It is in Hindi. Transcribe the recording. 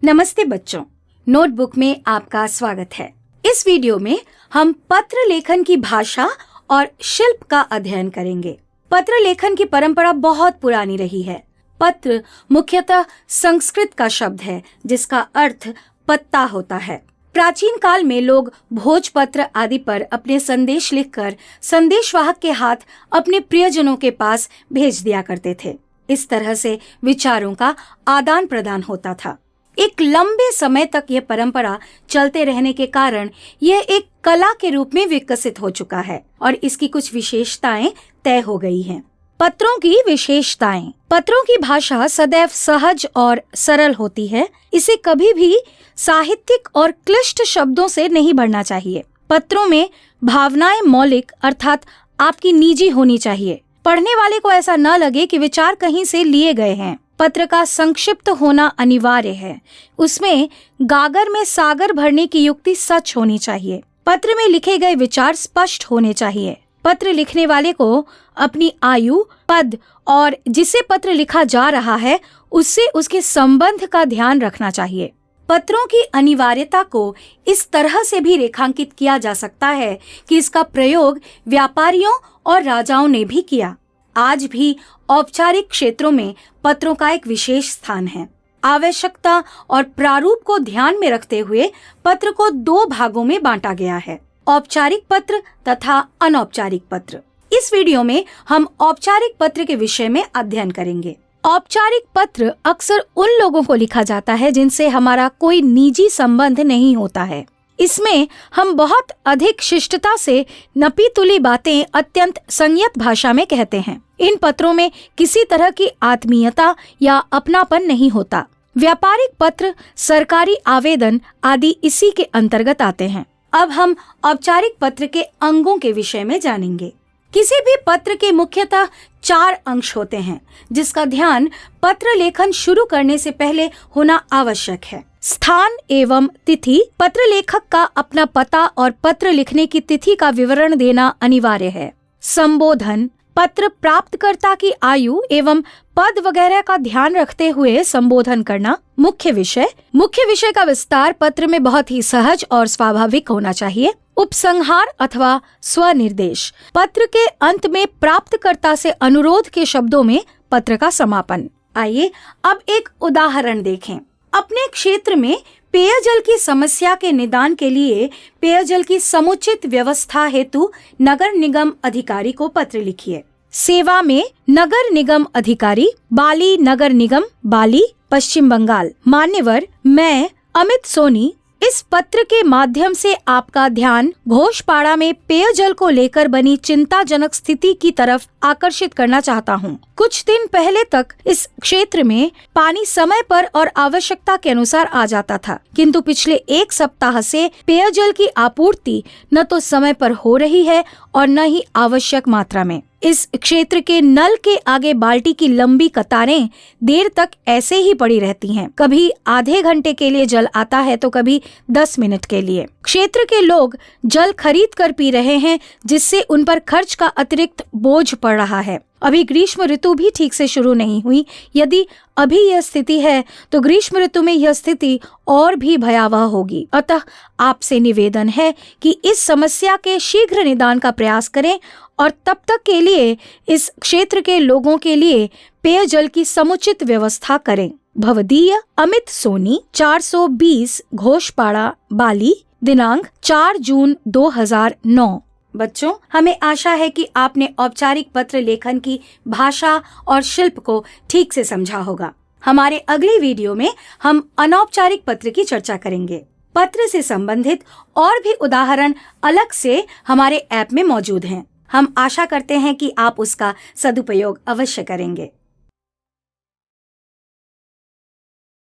नमस्ते बच्चों, नोटबुक में आपका स्वागत है। इस वीडियो में हम पत्र लेखन की भाषा और शिल्प का अध्ययन करेंगे। पत्र लेखन की परंपरा बहुत पुरानी रही है। पत्र मुख्यतः संस्कृत का शब्द है जिसका अर्थ पत्ता होता है। प्राचीन काल में लोग भोजपत्र आदि पर अपने संदेश लिखकर संदेशवाहक के हाथ अपने प्रियजनों के पास भेज दिया करते थे। इस तरह से विचारों का आदान प्रदान होता था। एक लंबे समय तक यह परंपरा चलते रहने के कारण यह एक कला के रूप में विकसित हो चुका है और इसकी कुछ विशेषताएं तय हो गई हैं। पत्रों की विशेषताएं। पत्रों की भाषा सदैव सहज और सरल होती है। इसे कभी भी साहित्यिक और क्लिष्ट शब्दों से नहीं भरना चाहिए। पत्रों में भावनाएं मौलिक अर्थात आपकी निजी होनी चाहिए। पढ़ने वाले को ऐसा न लगे कि विचार कहीं से लिए गए हैं। पत्र का संक्षिप्त होना अनिवार्य है। उसमें गागर में सागर भरने की युक्ति सच होनी चाहिए। पत्र में लिखे गए विचार स्पष्ट होने चाहिए। पत्र लिखने वाले को अपनी आयु, पद और जिसे पत्र लिखा जा रहा है उससे उसके संबंध का ध्यान रखना चाहिए। पत्रों की अनिवार्यता को इस तरह से भी रेखांकित किया जा सकता है कि इसका प्रयोग व्यापारियों और राजाओं ने भी किया। आज भी औपचारिक क्षेत्रों में पत्रों का एक विशेष स्थान है। आवश्यकता और प्रारूप को ध्यान में रखते हुए पत्र को दो भागों में बांटा गया है, औपचारिक पत्र तथा अनौपचारिक पत्र। इस वीडियो में हम औपचारिक पत्र के विषय में अध्ययन करेंगे। औपचारिक पत्र अक्सर उन लोगों को लिखा जाता है जिनसे हमारा कोई निजी संबंध नहीं होता है। इसमें हम बहुत अधिक शिष्टता से नपी तुली बातें अत्यंत संयत भाषा में कहते हैं। इन पत्रों में किसी तरह की आत्मीयता या अपनापन नहीं होता। व्यापारिक पत्र, सरकारी आवेदन आदि इसी के अंतर्गत आते हैं। अब हम औपचारिक पत्र के अंगों के विषय में जानेंगे। किसी भी पत्र के मुख्यतः 4 अंश होते हैं जिसका ध्यान पत्र लेखन शुरू करने से पहले होना आवश्यक है। स्थान एवं तिथि। पत्र लेखक का अपना पता और पत्र लिखने की तिथि का विवरण देना अनिवार्य है। संबोधन। पत्र प्राप्तकर्ता की आयु एवं पद वगैरह का ध्यान रखते हुए संबोधन करना। मुख्य विषय का विस्तार पत्र में बहुत ही सहज और स्वाभाविक होना चाहिए। उपसंहार अथवा स्वनिर्देश। पत्र के अंत में प्राप्तकर्ता से अनुरोध के शब्दों में पत्र का समापन। आइए अब एक उदाहरण देखें। अपने क्षेत्र में पेयजल की समस्या के निदान के लिए पेयजल की समुचित व्यवस्था हेतु नगर निगम अधिकारी को पत्र लिखिए। सेवा में नगर निगम अधिकारी, बाली नगर निगम, बाली, पश्चिम बंगाल। मान्यवर, मैं अमित सोनी इस पत्र के माध्यम से आपका ध्यान घोषपाड़ा में पेयजल को लेकर बनी चिंताजनक स्थिति की तरफ आकर्षित करना चाहता हूँ। कुछ दिन पहले तक इस क्षेत्र में पानी समय पर और आवश्यकता के अनुसार आ जाता था, किंतु पिछले 1 सप्ताह से पेयजल की आपूर्ति न तो समय पर हो रही है और न ही आवश्यक मात्रा में। इस क्षेत्र के नल के आगे बाल्टी की लंबी कतारें देर तक ऐसे ही पड़ी रहती हैं। कभी आधे घंटे के लिए जल आता है तो कभी 10 मिनट के लिए। क्षेत्र के लोग जल खरीद कर पी रहे हैं जिससे उन पर खर्च का अतिरिक्त बोझ पड़ रहा है। अभी ग्रीष्म ऋतु भी ठीक से शुरू नहीं हुई। यदि अभी यह स्थिति है तो ग्रीष्म ऋतु में यह स्थिति और भी भयावह होगी। अतः आपसे निवेदन है कि इस समस्या के शीघ्र निदान का प्रयास करें और तब तक के लिए इस क्षेत्र के लोगों के लिए पेयजल की समुचित व्यवस्था करें। भवदीय अमित सोनी, 420 घोषपाड़ा, बाली। दिनांक 4 जून 2009। बच्चों, हमें आशा है कि आपने औपचारिक पत्र लेखन की भाषा और शिल्प को ठीक से समझा होगा। हमारे अगले वीडियो में हम अनौपचारिक पत्र की चर्चा करेंगे। पत्र से संबंधित और भी उदाहरण अलग से हमारे ऐप में मौजूद हैं। हम आशा करते हैं कि आप उसका सदुपयोग अवश्य करेंगे।